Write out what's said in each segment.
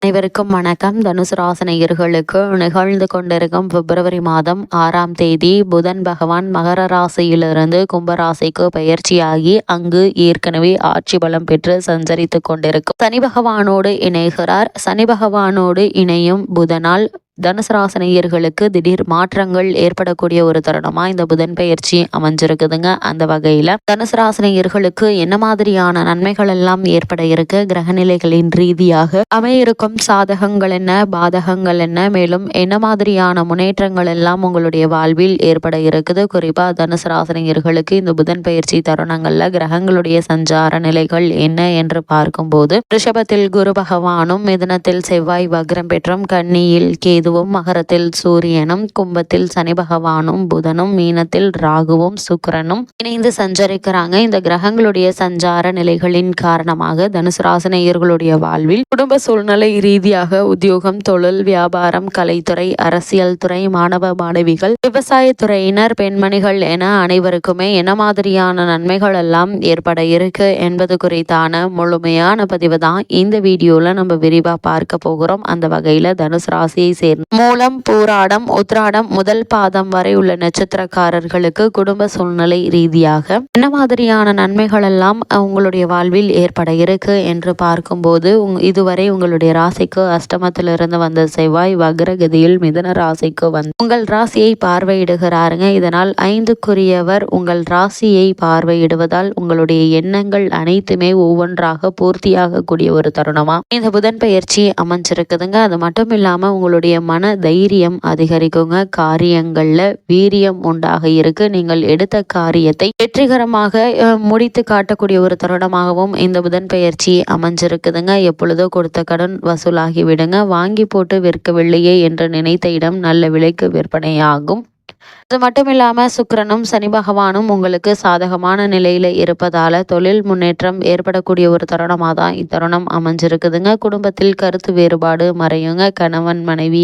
அனைவருக்கும் வணக்கம். தனுசு ராசினியர்களுக்கு நிகழ்ந்து கொண்டிருக்கும் பிப்ரவரி மாதம் 6ஆம் தேதி புதன் பகவான் மகர ராசியிலிருந்து கும்பராசிக்கு பயிற்சியாகி அங்கு ஏற்கனவே ஆட்சி பலம் பெற்று சஞ்சரித்து கொண்டிருக்கும் சனி பகவானோடு இணைகிறார். சனி பகவானோடு இணையும் புதனால் தனுசு ராசினியர்களுக்கு திடீர் மாற்றங்கள் ஏற்படக்கூடிய ஒரு தருணமா இந்த புதன் பயிற்சி அமைஞ்சிருக்குதுங்க. அந்த வகையில தனுசு ராசினியர்களுக்கு என்ன மாதிரியான நன்மைகள் எல்லாம் ஏற்பட இருக்கு, கிரகநிலைகளின் ரீதியாக அமையிருக்கும் சாதகங்கள் என்ன, பாதகங்கள் என்ன, மேலும் என்ன மாதிரியான முன்னேற்றங்கள் எல்லாம் உங்களுடைய வாழ்வில் ஏற்பட இருக்குது. குறிப்பா தனுசு ராசினியர்களுக்கு இந்த புதன் பயிற்சி தருணங்கள்ல கிரகங்களுடைய சஞ்சார நிலைகள் என்ன என்று பார்க்கும்போது, ரிஷபத்தில் குரு பகவானும், மிதுனத்தில் செவ்வாய் வக்ரம் பெற்றும், கன்னியில் கேதுவும், மகரத்தில் சூரியனும், கும்பத்தில் சனி பகவானும், புதனும், மீனத்தில் ராகுவும் சுக்கிரனும் இணைந்து சஞ்சரிக்கிறாங்க. இந்த கிரகங்களுடைய சஞ்சார நிலைகளின் காரணமாக தனுசு ராசினியர்களுடைய வாழ்வில் குடும்ப சூழ்நிலை ரீதியாக உத்தியோகம், தொழில், வியாபாரம், கலைத்துறை, அரசியல் துறை, மாணவ மாணவிகள், விவசாயத்துறையினர், பெண்மணிகள் என அனைவருக்குமே என்ன மாதிரியான நன்மைகள் எல்லாம் ஏற்பட இருக்கு என்பது குறித்தான முழுமையான பதிவு தான் இந்த வீடியோல நம்ம விரிவா பார்க்க போகிறோம். அந்த வகையில தனுசு ராசியை சேர்ந்த மூலம், பூராடம், உத்ராடம் முதல் பாதம் வரை உள்ள நட்சத்திரக்காரர்களுக்கு குடும்ப சூழ்நிலை ரீதியாக என்ன மாதிரியான நன்மைகள் எல்லாம் உங்களுடைய வாழ்வில் ஏற்பட இருக்கு என்று பார்க்கும்போது, இதுவரை உங்களுடைய ராசிக்கு அஷ்டமத்திலிருந்து வந்த செவ்வாய் வக்ரகதியில் மிதுன ராசிக்கு வந்து உங்கள் ராசியை பார்வையிடுகிறாருங்க. இதனால் 5க்குரியவர் உங்கள் ராசியை பார்வையிடுவதால் உங்களுடைய எண்ணங்கள் அனைத்துமே ஒவ்வொன்றாக பூர்த்தியாக கூடிய ஒரு தருணமா இந்த புதன் பயிற்சி அமைஞ்சிருக்குதுங்க. அது மட்டும் இல்லாம உங்களுடைய மன தைரியம் அதிகரிக்குங்க. காரியங்கள்ல வீரியம் உண்டாக இருக்கு. நீங்கள் எடுத்த காரியத்தை வெற்றிகரமாக முடித்து காட்டக்கூடிய ஒரு தருணமாகவும் இந்த புதன் பயிற்சி அமைஞ்சிருக்குதுங்க. எப்பொழுதோ கொடுத்த கடன் வசூலாகி விடுங்க. வாங்கி போட்டு விற்கவில்லையே என்று நினைத்த இடம் நல்ல விலைக்கு விற்பனையாகும். அது மட்டும் இல்லாம சுக்கிரனும் சனி பகவானும் உங்களுக்கு சாதகமான நிலையில இருப்பதால தொழில் முன்னேற்றம் ஏற்படக்கூடிய ஒரு தருணமாக தான் இத்தருணம் அமைஞ்சிருக்குதுங்க. குடும்பத்தில் கருத்து வேறுபாடு மறையுங்க. கணவன் மனைவி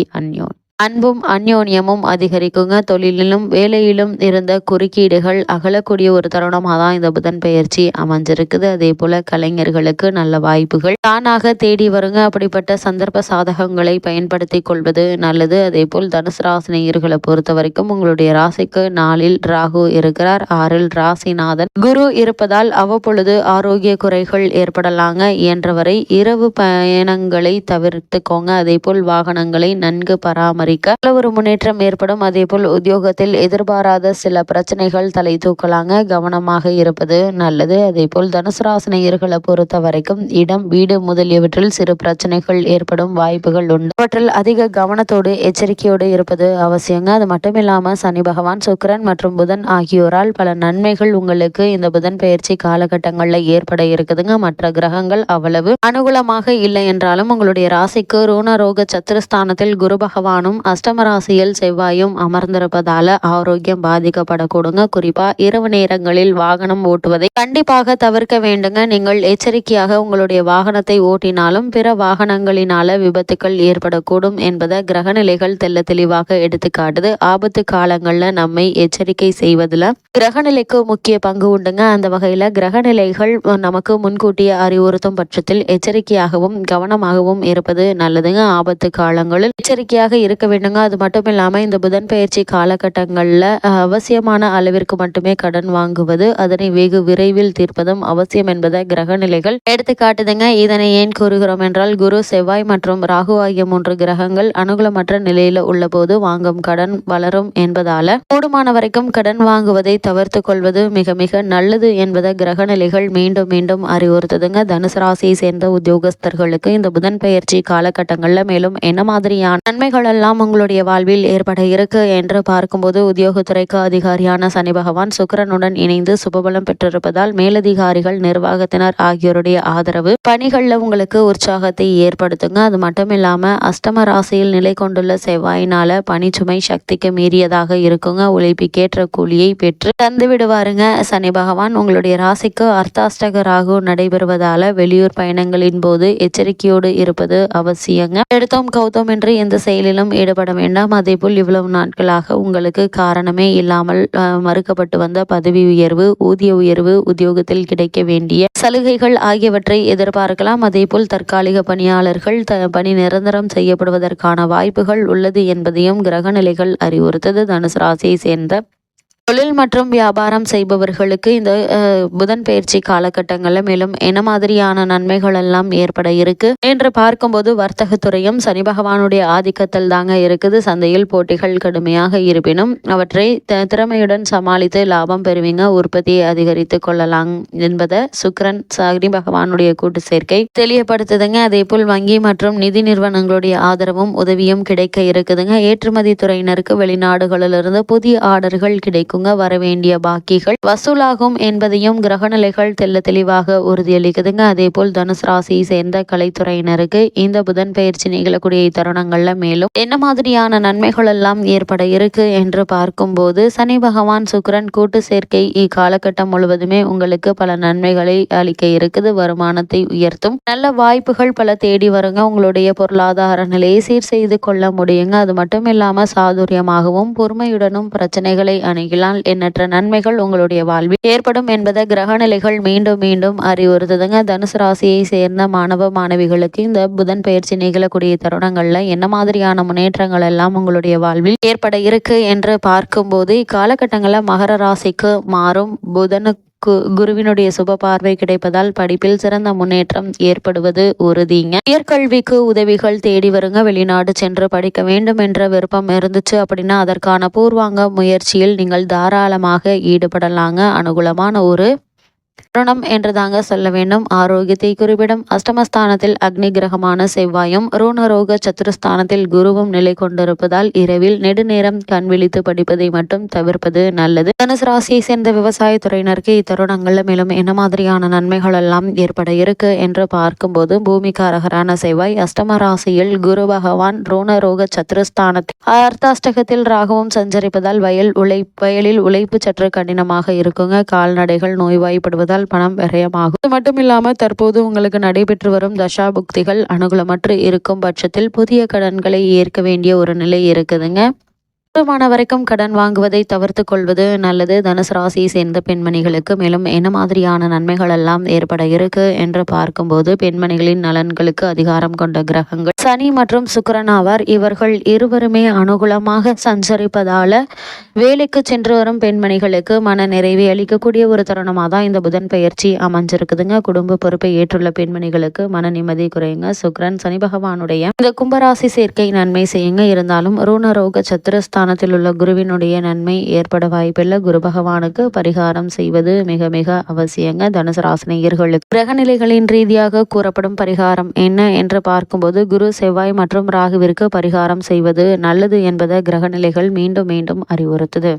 அன்பும் அந்யோன்யமும் அதிகரிக்குங்க. தொழிலிலும் வேலையிலும் இருந்த குறுக்கீடுகள் அகலக்கூடிய ஒரு தருணமாக தான் இந்த புதன் பயிற்சி அமைஞ்சிருக்குது. அதே போல கலைஞர்களுக்கு நல்ல வாய்ப்புகள் தானாக தேடி வருங்க. அப்படிப்பட்ட சந்தர்ப்ப சாதகங்களை பயன்படுத்தி கொள்வது நல்லது. அதே போல் தனுசு ராசினியர்களை பொறுத்த வரைக்கும் உங்களுடைய ராசிக்கு 4ல் ராகு இருக்கிறார். 6ல் ராசிநாதன் குரு இருப்பதால் அவ்வப்பொழுது ஆரோக்கிய குறைகள் ஏற்படலாங்க. இயன்றவரை இரவு பயணங்களை தவிர்த்துக்கோங்க. அதே போல் வாகனங்களை நன்கு பராமரி ஒரு முன்னேற்றம் ஏற்படும். அதே போல் உத்தியோகத்தில் எதிர்பாராத சில பிரச்சனைகள் தலை தூக்கலாங்க. கவனமாக இருப்பது நல்லது. அதே போல் தனுசு ராசினியர்களை பொறுத்த வரைக்கும் இடம், வீடு முதலியவற்றில் சிறு பிரச்சனைகள் ஏற்படும் வாய்ப்புகள் உண்டு. அவற்றில் அதிக கவனத்தோடு எச்சரிக்கையோடு இருப்பது அவசியங்க. அது மட்டும் இல்லாம சனி பகவான், சுக்கிரன் மற்றும் புதன் ஆகியோரால் பல நன்மைகள் உங்களுக்கு இந்த புதன் பயிற்சி காலகட்டங்கள்ல ஏற்பட இருக்குதுங்க. மற்ற கிரகங்கள் அவ்வளவு அனுகூலமாக இல்லை என்றாலும் உங்களுடைய ராசிக்கு ருணரோக சத்துருஸ்தானத்தில் குரு பகவானும் அஷ்டம ராசியில் செவ்வாயும் அமர்ந்திருப்பதால ஆரோக்கியம் பாதிக்கப்படக்கூடுங்க. குறிப்பா இரவு நேரங்களில் வாகனம் ஓட்டுவதை கண்டிப்பாக தவிர்க்க வேண்டுங்க. நீங்கள் எச்சரிக்கையாக உங்களுடைய வாகனத்தை ஓட்டினாலும் பிற வாகனங்களினால விபத்துக்கள் ஏற்படக்கூடும் என்பதை கிரகநிலைகள் தெல்ல தெளிவாக எடுத்துக்காட்டுது. ஆபத்து காலங்கள்ல நம்மை எச்சரிக்கை செய்வதில் கிரகநிலைக்கு முக்கிய பங்கு உண்டுங்க. அந்த வகையில கிரகநிலைகள் நமக்கு முன்கூட்டிய அறிவுறுத்தும் பட்சத்தில் எச்சரிக்கையாகவும் கவனமாகவும் இருப்பது நல்லதுங்க. ஆபத்து காலங்களில் எச்சரிக்கையாக இருக்க வேண்டுங்க. அது மட்டும் இல்லாம இந்த புதன் பயிற்சி காலகட்டங்கள்ல அவசியமான அளவிற்கு மட்டுமே கடன் வாங்குவது, அதனை வெகு விரைவில் தீர்ப்பதும் அவசியம் என்பதை கிரகநிலைகள் எடுத்துக்காட்டுதுங்க. இதனை ஏன் கூறுகிறோம் என்றால், குரு, செவ்வாய் மற்றும் ராகு ஆகிய 3 கிரகங்கள் அனுகூலமற்ற நிலையில உள்ள போது வாங்கும் கடன் வளரும் என்பதால கூடுமான வரைக்கும் கடன் வாங்குவதை தவிர்த்து கொள்வது மிக மிக நல்லது என்பதை கிரகநிலைகள் மீண்டும் மீண்டும் அறிவுறுத்துதுங்க. தனுசு ராசியை சேர்ந்த உத்தியோகஸ்தர்களுக்கு இந்த புதன் பயிற்சி காலகட்டங்கள்ல மேலும் என்ன மாதிரியான நன்மைகள் எல்லாம் உங்களுடைய வாழ்வில் ஏற்பட இருக்கு என்று பார்க்கும்போது, உத்தியோகத்துறைக்கு அதிகாரியான சனி பகவான் சுக்கிரனுடன் இணைந்து சுபபலம் பெற்றிருப்பதால் மேலதிகாரிகள், நிர்வாகத்தினர் ஆகியோருடைய ஆதரவு பணிகள்ல உங்களுக்கு உற்சாகத்தை ஏற்படுத்துங்க. அது மட்டும் இல்லாம அஷ்டம ராசியில் நிலை கொண்டுள்ள செவ்வாயினால பணிச்சுமை சக்திக்கு மீறியதாக இருக்குங்க. உழைப்புக்கேற்ற கூலியை பெற்று தந்து விடுவாருங்க. சனி பகவான் உங்களுடைய ராசிக்கு அர்த்தாஷ்டக ராகு நடைபெறுவதால வெளியூர் பயணங்களின் போது எச்சரிக்கையோடு இருப்பது அவசியங்க. எடுத்தோம் கௌத்தோம் என்று எந்த செயலிலும் ஈடுபட வேண்டாம். அதேபோல் இவ்வளவு நாட்களாக உங்களுக்கு காரணமே இல்லாமல் மறுக்கப்பட்டு வந்த பதவி உயர்வு, ஊதிய உயர்வு, உத்தியோகத்தில் கிடைக்க வேண்டிய சலுகைகள் ஆகியவற்றை எதிர்பார்க்கலாம். அதேபோல் தற்காலிக பணியாளர்கள் பணி நிரந்தரம் செய்யப்படுவதற்கான வாய்ப்புகள் உள்ளது என்பதையும் கிரக நிலைகள் அறிவுறுத்தது. தனுசு ராசியை சேர்ந்த தொழில் மற்றும் வியாபாரம் செய்பவர்களுக்கு இந்த புதன் பயிற்சி காலகட்டங்களில் மேலும் என்ன மாதிரியான நன்மைகள் எல்லாம் ஏற்பட இருக்கு என்று பார்க்கும்போது வர்த்தகத்துறையும் சனி பகவானுடைய ஆதிக்கத்தில் தாங்க இருக்குது. சந்தையில் போட்டிகள் கடுமையாக இருப்பினும் அவற்றை திறமையுடன் சமாளித்து லாபம் பெறுவீங்க. உற்பத்தியை அதிகரித்து கொள்ளலாம் என்பதை சுக்கிரன் சனி பகவானுடைய கூட்டு சேர்க்கை தெளிவுபடுத்துதுங்க. அதே போல் வங்கி மற்றும் நிதி நிறுவனங்களுடைய ஆதரவும் உதவியும் கிடைக்க இருக்குதுங்க. ஏற்றுமதி துறையினருக்கு வெளிநாடுகளிலிருந்து புதிய ஆர்டர்கள் கிடைக்கும். வரவேண்டிய பாக்கிகள் வசூலாகும் என்பதையும் கிரகநிலைகள் தெளிவாக உறுதியளிக்குதுங்க. அதே போல் தனுசு ராசியை சேர்ந்த கலைத்துறையினருக்கு இந்த புதன் பயிற்சி நிகழக்கூடிய தருணங்கள்ல மேலும் என்ன மாதிரியான நன்மைகள் எல்லாம் ஏற்பட இருக்கு என்று பார்க்கும்போது சனி பகவான் சுக்கிரன் கூட்டு சேர்க்கை இக்காலகட்டம் முழுவதுமே உங்களுக்கு பல நன்மைகளை அளிக்க இருக்குது. வருமானத்தை உயர்த்தும் நல்ல வாய்ப்புகள் பல தேடி வருங்க. உங்களுடைய பொருளாதார நிலையை சீர் செய்து கொள்ள முடியுங்க. அது மட்டும் இல்லாம சாதுரியமாகவும் பொறுமையுடனும் பிரச்சனைகளை அணுகலாம். எண்ணற்ற நன்மைகள் உங்களுடைய வாழ்வில் ஏற்படும் என்பதை கிரகநிலைகள் மீண்டும் மீண்டும் அறிவுறுத்துதுங்க. தனுசு ராசியை சேர்ந்த மாணவ மாணவிகளுக்கு இந்த புதன் பயிற்சி நிகழக்கூடிய தருணங்கள்ல என்ன மாதிரியான முன்னேற்றங்கள் எல்லாம் உங்களுடைய வாழ்வில் ஏற்பட இருக்கு என்று பார்க்கும்போது இக்காலகட்டங்களில் மகர ராசிக்கு மாறும் புதனுக்கு குருவினுடைய சுப பார்வை கிடைப்பதால் படிப்பில் சிறந்த முன்னேற்றம் ஏற்படுவது உறுதிங்க. உயர்கல்விக்கு உதவிகள் தேடி வருங்க. வெளிநாடு சென்று படிக்க வேண்டும் என்ற விருப்பம் இருந்துச்சு அப்படின்னா அதற்கான பூர்வாங்க முயற்சியில் நீங்கள் தாராளமாக ஈடுபடலாங்க. அனுகூலமான ஒரு தருணம் என்று தாங்க சொல்ல வேண்டும். ஆரோக்கியத்தை குறிப்பிடும் அஷ்டமஸ்தானத்தில் அக்னி கிரகமான செவ்வாயும் ருணரோக சத்துருஸ்தானத்தில் குருவும் நிலை கொண்டிருப்பதால் இரவில் நெடுநேரம் கண் விழித்து படிப்பதை மட்டும் தவிர்ப்பது நல்லது. தனுசு ராசியை சேர்ந்த விவசாய துறையினருக்கு இத்தருணங்கள்ல மேலும் என்ன மாதிரியான நன்மைகள் எல்லாம் ஏற்பட இருக்கு என்று பார்க்கும்போது பூமிகாரகரான செவ்வாய் அஷ்டம ராசியில் குரு பகவான் ருணரோக சத்துருஸ்தானத்தில் அர்த்தாஷ்டகத்தில் ராகவும் சஞ்சரிப்பதால் வயலில் உழைப்பு சற்று கடினமாக இருக்குங்க. கால்நடைகள் நோய்வாய்ப்படுவதால் பணம் விரயமாகும். இது மட்டும் இல்லாம தற்போது உங்களுக்கு நடைபெற்று வரும் தசா புக்திகள் அனுகூலமற்று இருக்கும் பட்சத்தில் புதிய கடன்களை ஏற்க வேண்டிய ஒரு நிலை இருக்குதுங்க. வரைக்கும் கடன் வாங்குவதை தவிர்த்து கொள்வது நல்லது. தனுசு ராசியை சேர்ந்த பெண்மணிகளுக்கு மேலும் என்ன மாதிரியான நன்மைகள் எல்லாம் ஏற்பட இருக்கு என்று பார்க்கும்போது பெண்மணிகளின் நலன்களுக்கு அதிகாரம் கொண்ட கிரகங்கள் சனி மற்றும் சுக்கிரன் ஆவார். இவர்கள் இருவருமே அனுகூலமாக சஞ்சரிப்பதால வேலைக்கு சென்று வரும் பெண்மணிகளுக்கு மன நிறைவை அளிக்கக்கூடிய ஒரு தருணமாக தான் இந்த புதன் பயிற்சி அமைஞ்சிருக்குதுங்க. குடும்ப பொறுப்பை ஏற்றுள்ள பெண்மணிகளுக்கு மன நிம்மதி குறையுங்க. சுக்கிரன் சனி பகவானுடைய இந்த கும்பராசி சேர்க்கை நன்மை செய்யுங்க. இருந்தாலும் ருணரோக சத்துருஸ்தான உள்ள குருவினுடைய நன்மை ஏற்பட வாய்ப்பில்லை. குரு பகவானுக்கு பரிகாரம் செய்வது மிக மிக அவசியங்க. தனுசு ராசினியர்களுக்கு கிரகநிலைகளின் ரீதியாக கூறப்படும் பரிகாரம் என்ன என்று பார்க்கும்போது குரு செவ்வாய் மற்றும் ராகுவிற்கு பரிகாரம் செய்வது நல்லது என்பதை கிரகநிலைகள் மீண்டும் மீண்டும் அறிவுறுத்துது.